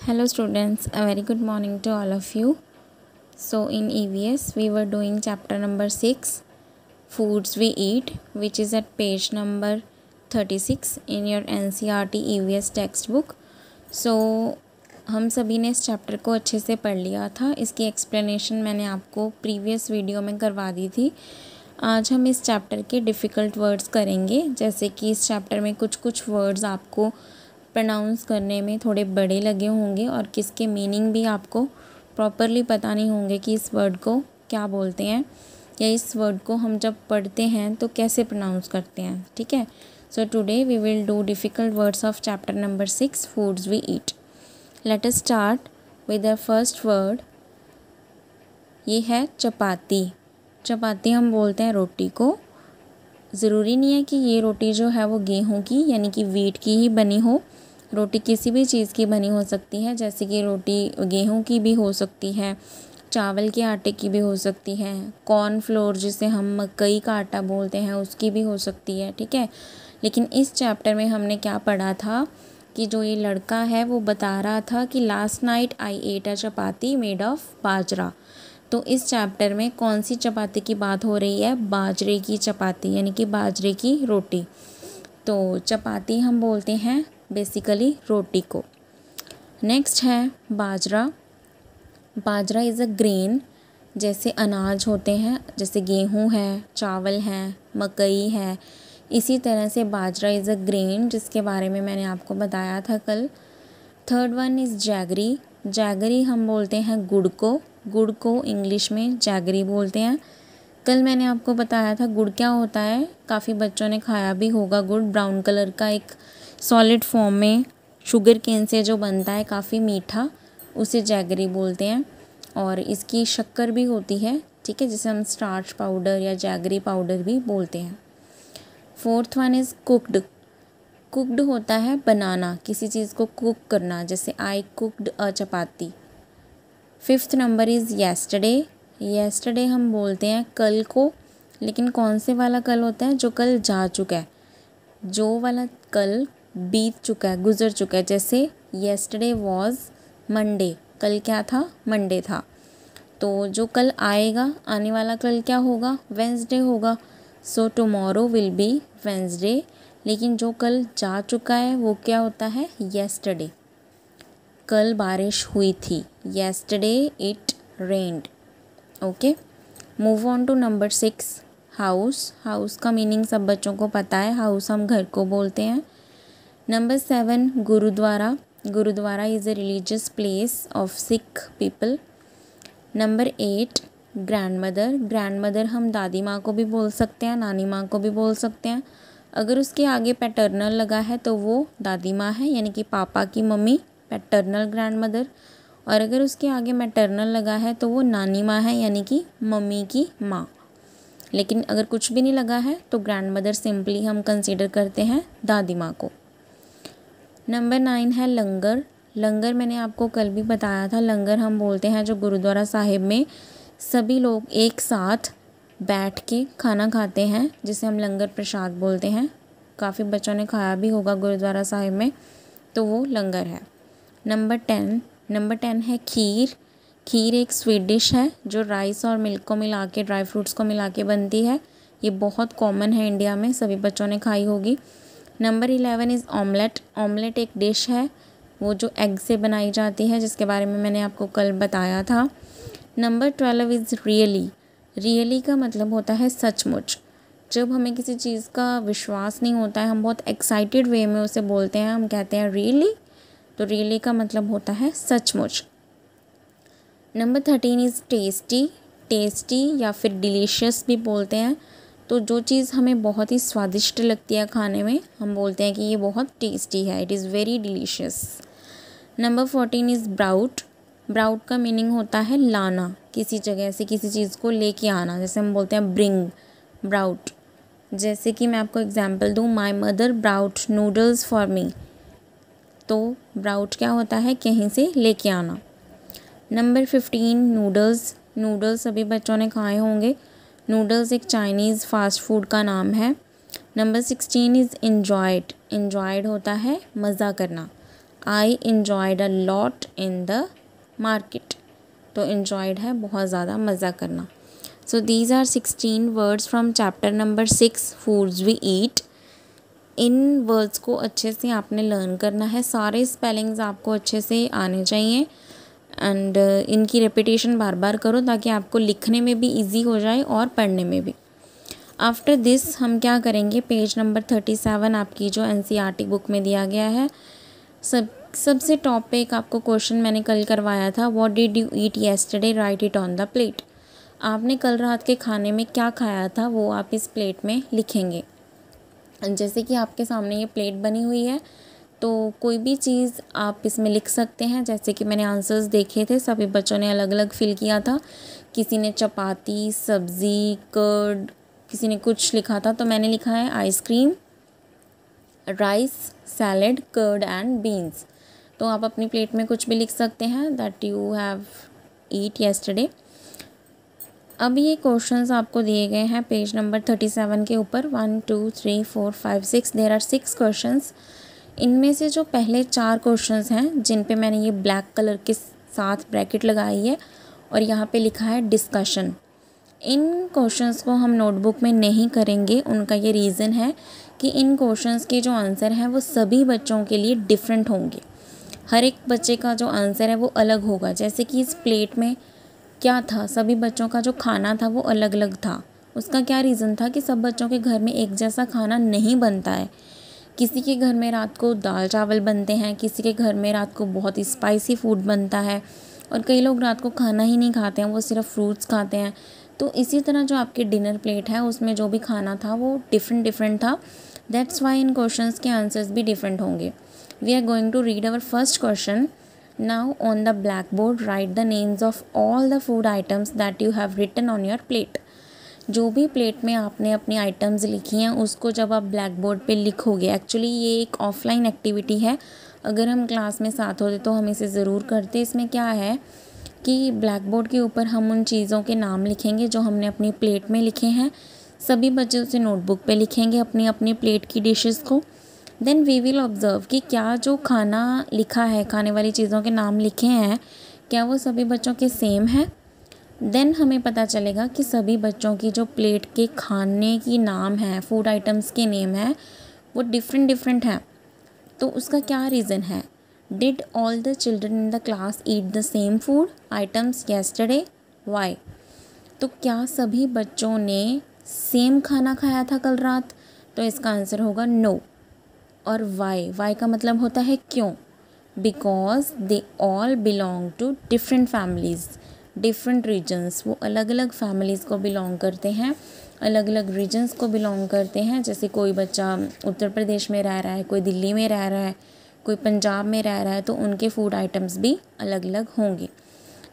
Hello students, a very good morning to all of you. So in EVS we were doing chapter number 6 foods we eat, which is at page number 36 in your NCERT EVS textbook. So हम सभी ने इस chapter को अच्छे से पढ़ लिया था। इसकी एक्सप्लेनेशन मैंने आपको प्रीवियस वीडियो में करवा दी थी। आज हम इस चैप्टर के डिफ़िकल्ट वर्ड्स करेंगे, जैसे कि इस चैप्टर में कुछ वर्ड्स आपको प्रोनाउंस करने में थोड़े बड़े लगे होंगे और किसके मीनिंग भी आपको प्रॉपरली पता नहीं होंगे कि इस वर्ड को क्या बोलते हैं या इस वर्ड को हम जब पढ़ते हैं तो कैसे प्रोनाउंस करते हैं। ठीक है, so today we will do difficult words of chapter number 6 foods we eat. Let us start with the first word. ये है चपाती। चपाती हम बोलते हैं रोटी को। ज़रूरी नहीं है कि ये रोटी जो है वो गेहूं की यानी कि वीट की ही बनी हो। रोटी किसी भी चीज़ की बनी हो सकती है, जैसे कि रोटी गेहूं की भी हो सकती है, चावल के आटे की भी हो सकती है, कॉर्न फ्लोर जिसे हम मकई का आटा बोलते हैं उसकी भी हो सकती है। ठीक है, लेकिन इस चैप्टर में हमने क्या पढ़ा था कि जो ये लड़का है वो बता रहा था कि last night I ate a chapati made of bajra. तो इस चैप्टर में कौन सी चपाती की बात हो रही है? बाजरे की चपाती यानी कि बाजरे की रोटी। तो चपाती हम बोलते हैं बेसिकली रोटी को। नेक्स्ट है बाजरा। बाजरा इज़ अ ग्रेन, जैसे अनाज होते हैं, जैसे गेहूं है, चावल है, मकई है, इसी तरह से बाजरा इज़ अ ग्रेन, जिसके बारे में मैंने आपको बताया था कल। Third one is jaggery. Jaggery हम बोलते हैं गुड़ को। गुड़ को इंग्लिश में जैगरी बोलते हैं। कल मैंने आपको बताया था गुड़ क्या होता है, काफ़ी बच्चों ने खाया भी होगा। गुड़ ब्राउन कलर का एक सॉलिड फॉर्म में शुगर केन से जो बनता है, काफ़ी मीठा, उसे जैगरी बोलते हैं। और इसकी शक्कर भी होती है, ठीक है, जिसे हम स्टार्च पाउडर या जैगरी पाउडर भी बोलते हैं। Fourth one is cooked. Cooked होता है बनाना, किसी चीज़ को कुक करना, जैसे I cooked a chapati. Fifth number is yesterday. Yesterday हम बोलते हैं कल को, लेकिन कौन से वाला कल होता है? जो कल जा चुका है, जो वाला कल बीत चुका है, गुजर चुका है। जैसे येस्टरडे वॉज मंडे, कल क्या था? मंडे था। तो जो कल आएगा, आने वाला कल क्या होगा? वेंसडे होगा। So tomorrow will be Wednesday. लेकिन जो कल जा चुका है वो क्या होता है? येस्टरडे। कल बारिश हुई थी, yesterday it rained. Okay, move on to number 6 house. House का मीनिंग सब बच्चों को पता है, हाउस हम घर को बोलते हैं। Number 7 gurdwara. Gurdwara is a religious place of Sikh people. Number 8 grandmother. Grandmother हम दादी माँ को भी बोल सकते हैं, नानी माँ को भी बोल सकते हैं। अगर उसके आगे पैटर्नल लगा है तो वो दादी माँ है, यानी कि पापा की मम्मी, पैटर्नल ग्रैंड मदर। और अगर उसके आगे मैटर्नल लगा है तो वो नानी माँ है, यानी कि मम्मी की माँ। लेकिन अगर कुछ भी नहीं लगा है तो ग्रैंड मदर सिंपली हम कंसीडर करते हैं दादी माँ को। नंबर 9 है लंगर। लंगर मैंने आपको कल भी बताया था, लंगर हम बोलते हैं जो गुरुद्वारा साहिब में सभी लोग एक साथ बैठ के खाना खाते हैं, जिसे हम लंगर प्रसाद बोलते हैं। काफ़ी बच्चों ने खाया भी होगा गुरुद्वारा साहिब में, तो वो लंगर है। नंबर 10 है खीर। खीर एक स्वीट डिश है जो राइस और मिल्क को मिला के, ड्राई फ्रूट्स को मिला के बनती है। ये बहुत कॉमन है इंडिया में, सभी बच्चों ने खाई होगी। Number 11 is omelette. ऑमलेट एक डिश है वो जो एग से बनाई जाती है, जिसके बारे में मैंने आपको कल बताया था। Number 12 is really. रियली का मतलब होता है सचमुच। जब हमें किसी चीज़ का विश्वास नहीं होता है, हम बहुत एक्साइटेड वे में उसे बोलते हैं, हम कहते हैं रियली। तो रियली का मतलब होता है सचमुच। Number 13 is tasty. टेस्टी या फिर डिलीशियस भी बोलते हैं। तो जो चीज़ हमें बहुत ही स्वादिष्ट लगती है खाने में, हम बोलते हैं कि ये बहुत टेस्टी है, it is very delicious. Number 14 is brought. Brought का मीनिंग होता है लाना, किसी जगह से किसी चीज़ को लेके आना, जैसे हम बोलते हैं ब्रिंग, ब्राउट। जैसे कि मैं आपको एग्जांपल दूँ, my mother brought noodles for me. तो ब्राउट क्या होता है? कहीं से लेके आना। Number 15 noodles. नूडल्स सभी बच्चों ने खाए होंगे। नूडल्स एक चाइनीज़ फास्ट फूड का नाम है। Number 16 is enjoyed. इन्जॉयड होता है मज़ा करना। I enjoyed a lot in the market. तो इन्जॉयड है बहुत ज़्यादा, मज़ा करना। So these are 16 words from chapter number 6 foods we eat. इन वर्ड्स को अच्छे से आपने लर्न करना है, सारे स्पेलिंग्स आपको अच्छे से आने चाहिए एंड इनकी रेपिटेशन बार बार करो ताकि आपको लिखने में भी इजी हो जाए और पढ़ने में भी। आफ्टर दिस हम क्या करेंगे, पेज नंबर 37 आपकी जो NCERT बुक में दिया गया है, सबसे टॉप पे एक आपको क्वेश्चन मैंने कल करवाया था, what did you eat yesterday, right it on the plate. आपने कल रात के खाने में क्या खाया था वो आप इस प्लेट में लिखेंगे। जैसे कि आपके सामने ये प्लेट बनी हुई है तो कोई भी चीज़ आप इसमें लिख सकते हैं। जैसे कि मैंने आंसर्स देखे थे, सभी बच्चों ने अलग अलग फिल किया था। किसी ने चपाती, सब्ज़ी, कर्ड, किसी ने कुछ लिखा था। तो मैंने लिखा है ice cream, rice, salad, curd and beans. तो आप अपनी प्लेट में कुछ भी लिख सकते हैं that you have eat yesterday. अब ये क्वेश्चंस आपको दिए गए हैं पेज नंबर 37 के ऊपर 1 2 3 4 5 6 देयर आर 6 क्वेश्चंस। इनमें से जो पहले 4 क्वेश्चंस हैं जिन पे मैंने ये ब्लैक कलर के साथ ब्रैकेट लगाई है और यहाँ पे लिखा है डिस्कशन, इन क्वेश्चंस को हम नोटबुक में नहीं करेंगे। उनका ये रीज़न है कि इन क्वेश्चंस के जो आंसर हैं वो सभी बच्चों के लिए डिफरेंट होंगे। हर एक बच्चे का जो आंसर है वो अलग होगा। जैसे कि इस प्लेट में क्या था, सभी बच्चों का जो खाना था वो अलग अलग था। उसका क्या रीज़न था कि सब बच्चों के घर में एक जैसा खाना नहीं बनता है। किसी के घर में रात को दाल चावल बनते हैं, किसी के घर में रात को बहुत स्पाइसी फूड बनता है और कई लोग रात को खाना ही नहीं खाते हैं, वो सिर्फ फ्रूट्स खाते हैं। तो इसी तरह जो आपकी डिनर प्लेट है उसमें जो भी खाना था वो डिफरेंट था। दैट्स वाई इन क्वेश्चंस के आंसर्स भी डिफरेंट होंगे। We are going to read our first question. Now on the blackboard write the names of all the food items that you have written on your plate। जो भी plate में आपने अपनी items लिखी हैं उसको जब आप ब्लैक बोर्ड पर लिखोगे, एक्चुअली ये एक ऑफलाइन एक्टिविटी है, अगर हम क्लास में साथ होते तो हम इसे ज़रूर करते। इसमें क्या है कि ब्लैक बोर्ड के ऊपर हम उन चीज़ों के नाम लिखेंगे जो हमने अपनी प्लेट में लिखे हैं। सभी बच्चे उसे नोटबुक पे लिखेंगे अपनी अपनी प्लेट की डिशेस को। देन वी विल ऑब्ज़र्व कि क्या जो खाना लिखा है, खाने वाली चीज़ों के नाम लिखे हैं, क्या वो सभी बच्चों के सेम है। देन हमें पता चलेगा कि सभी बच्चों की जो प्लेट के खाने की नाम है, फूड आइटम्स के नेम है, वो डिफरेंट हैं। तो उसका क्या रीज़न है। Did all the children in the class eat the same food items yesterday, why. तो क्या सभी बच्चों ने सेम खाना खाया था कल रात, तो इसका आंसर होगा नो। और वाई का मतलब होता है क्यों, because they all belong to different families, different reasons. वो अलग अलग फैमिलीज़ को बिलोंग करते हैं, अलग अलग रीजन्स को बिलोंग करते हैं। जैसे कोई बच्चा उत्तर प्रदेश में रह रहा है, कोई दिल्ली में रह रहा है, कोई पंजाब में रह रहा है, तो उनके फूड आइटम्स भी अलग अलग होंगे।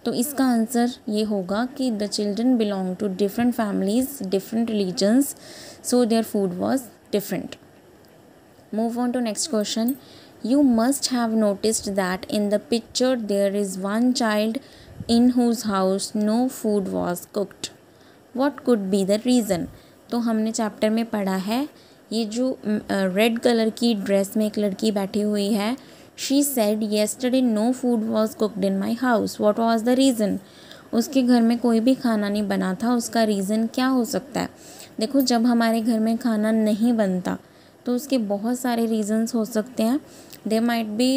तो इसका आंसर ये होगा कि the children belong to different families, different religions, so their food was different. Move on to next question. You must have noticed that in the picture there is one child in whose house no food was cooked. What could be the reason? तो हमने chapter में पढ़ा है, ये जो red colour की dress में एक लड़की बैठी हुई है, she said yesterday no food was cooked in my house. What was the reason? उसके घर में कोई भी खाना नहीं बना था। उसका रीज़न क्या हो सकता है। देखो, जब हमारे घर में खाना नहीं बनता तो उसके बहुत सारे रीज़न्स हो सकते हैं। दे माइट बी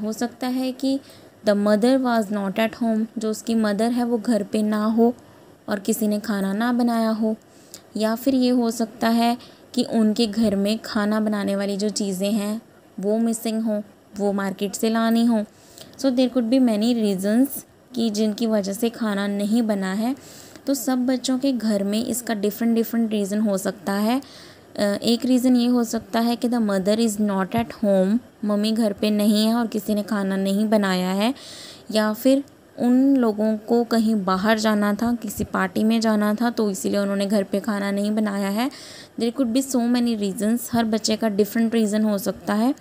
हो सकता है कि the mother was not at home, जो उसकी मदर है वो घर पे ना हो और किसी ने खाना ना बनाया हो। या फिर ये हो सकता है कि उनके घर में खाना बनाने वाली जो चीज़ें हैं वो मिसिंग हो, वो मार्केट से लानी हो। So there could be many reasons कि जिनकी वजह से खाना नहीं बना है। तो सब बच्चों के घर में इसका डिफरेंट रीज़न हो सकता है। एक रीज़न ये हो सकता है कि the mother is not at home, mummy घर पे नहीं है और किसी ने खाना नहीं बनाया है। या फिर उन लोगों को कहीं बाहर जाना था, किसी पार्टी में जाना था, तो इसीलिए उन्होंने घर पे खाना नहीं बनाया है। There could be so many reasons. हर बच्चे का डिफरेंट रीज़न हो सकता है।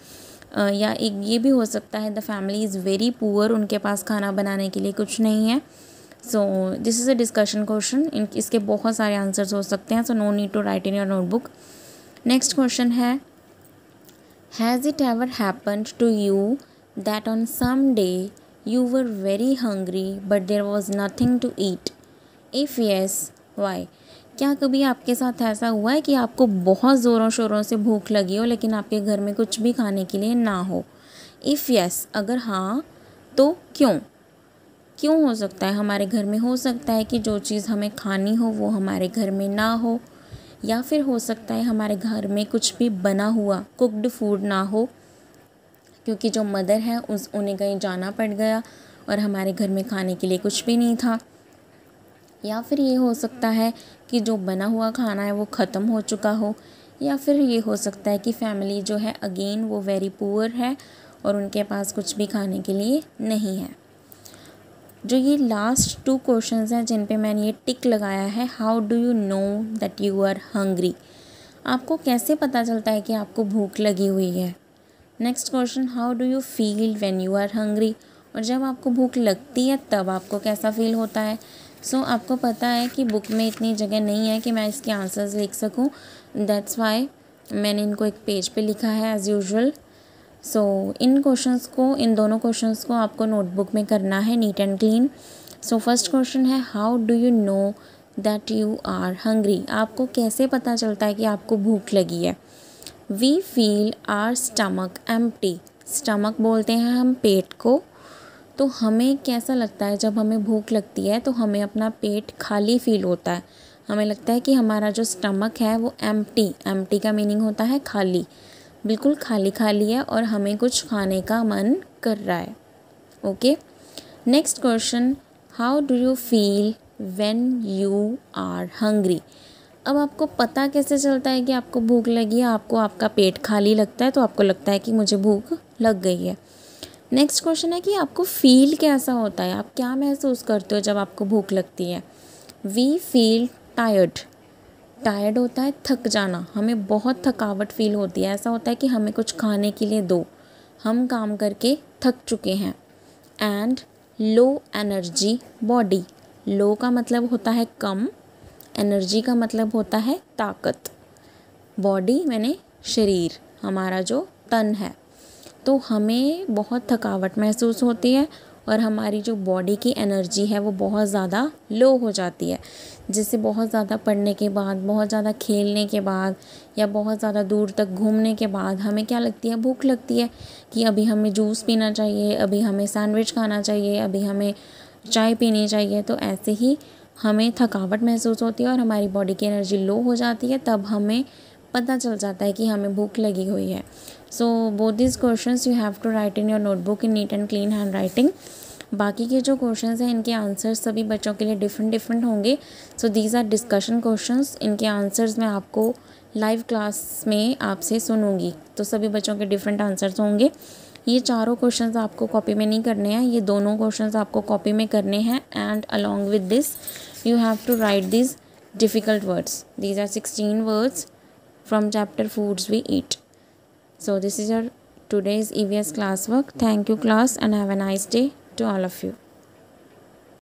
या एक ये भी हो सकता है the family is very poor, उनके पास खाना बनाने के लिए कुछ नहीं है। So this is a discussion question. इसके बहुत सारे आंसर्स हो सकते हैं, so no need to write in your notebook. Next question है, has it ever happened to you that on some day you were very hungry but there was nothing to eat? If yes, why? क्या कभी आपके साथ ऐसा हुआ है कि आपको बहुत ज़ोरों शोरों से भूख लगी हो लेकिन आपके घर में कुछ भी खाने के लिए ना हो? इफ़ यस, अगर हाँ तो क्यों? क्यों हो सकता है? हमारे घर में हो सकता है कि जो चीज़ हमें खानी हो वो हमारे घर में ना हो, या फिर हो सकता है हमारे घर में कुछ भी बना हुआ कुक्ड फूड ना हो क्योंकि जो मदर है उन्हें कहीं जाना पड़ गया और हमारे घर में खाने के लिए कुछ भी नहीं था। या फिर ये हो सकता है कि जो बना हुआ खाना है वो ख़त्म हो चुका हो, या फिर ये हो सकता है कि फैमिली जो है अगेन वो वेरी पुअर है और उनके पास कुछ भी खाने के लिए नहीं है। जो ये लास्ट 2 क्वेश्चंस हैं जिन पे मैंने ये टिक लगाया है, how do you know that you are hungry? आपको कैसे पता चलता है कि आपको भूख लगी हुई है? Next question, how do you feel when you are hungry? और जब आपको भूख लगती है तब आपको कैसा फील होता है? सो आपको पता है कि बुक में इतनी जगह नहीं है कि मैं इसके आंसर्स लिख सकूं, दैट्स वाई मैंने इनको एक पेज पे लिखा है एज़ यूजुअल। सो इन दोनों क्वेश्चंस को आपको नोटबुक में करना है neat and clean. So first question है, how do you know that you are hungry? आपको कैसे पता चलता है कि आपको भूख लगी है? We feel our stomach empty. Stomach बोलते हैं हम पेट को। तो हमें कैसा लगता है जब हमें भूख लगती है? तो हमें अपना पेट खाली फील होता है। हमें लगता है कि हमारा जो स्टमक है वो एम्प्टी का मीनिंग होता है खाली, बिल्कुल खाली खाली है और हमें कुछ खाने का मन कर रहा है। Okay, next question, how do you feel when you are hungry? अब आपको पता कैसे चलता है कि आपको भूख लगी है? आपको आपका पेट खाली लगता है तो आपको लगता है कि मुझे भूख लग गई है। नेक्स्ट क्वेश्चन है कि आपको फील कैसा होता है? आप क्या महसूस करते हो जब आपको भूख लगती है? वी फील टायर्ड होता है थक जाना, हमें बहुत थकावट फील होती है। ऐसा होता है कि हमें कुछ खाने के लिए दो, हम काम करके थक चुके हैं। एंड लो एनर्जी बॉडी, लो का मतलब होता है कम, एनर्जी का मतलब होता है ताकत, बॉडी मैंने शरीर, हमारा जो तन है। तो हमें बहुत थकावट महसूस होती है और हमारी जो बॉडी की एनर्जी है वो बहुत ज़्यादा लो हो जाती है, जिससे बहुत ज़्यादा पढ़ने के बाद, बहुत ज़्यादा खेलने के बाद या बहुत ज़्यादा दूर तक घूमने के बाद हमें क्या लगती है? भूख लगती है कि अभी हमें जूस पीना चाहिए, अभी हमें सैंडविच खाना चाहिए, अभी हमें चाय पीनी चाहिए। तो ऐसे ही हमें थकावट महसूस होती है और हमारी बॉडी की एनर्जी लो हो जाती है, तब हमें पता चल जाता है कि हमें भूख लगी हुई है। So both this questions you have to write in your notebook in neat and clean hand writing. बाकी के जो क्वेश्चंस हैं इनके आंसर्स सभी बच्चों के लिए डिफरेंट होंगे। सो दीज आर डिस्कशन क्वेश्चंस, इनके आंसर्स मैं आपको लाइव क्लास में आपसे सुनूंगी, तो सभी बच्चों के डिफरेंट आंसर्स होंगे। ये चारों क्वेश्चंस आपको कॉपी में नहीं करने हैं, ये दोनों क्वेश्चंस आपको कॉपी में करने हैं। And along with this you have to write this difficult words. These are 16 words from chapter Foods We Eat. So this is your today's EVS classwork. Thank you class and have a nice day to all of you.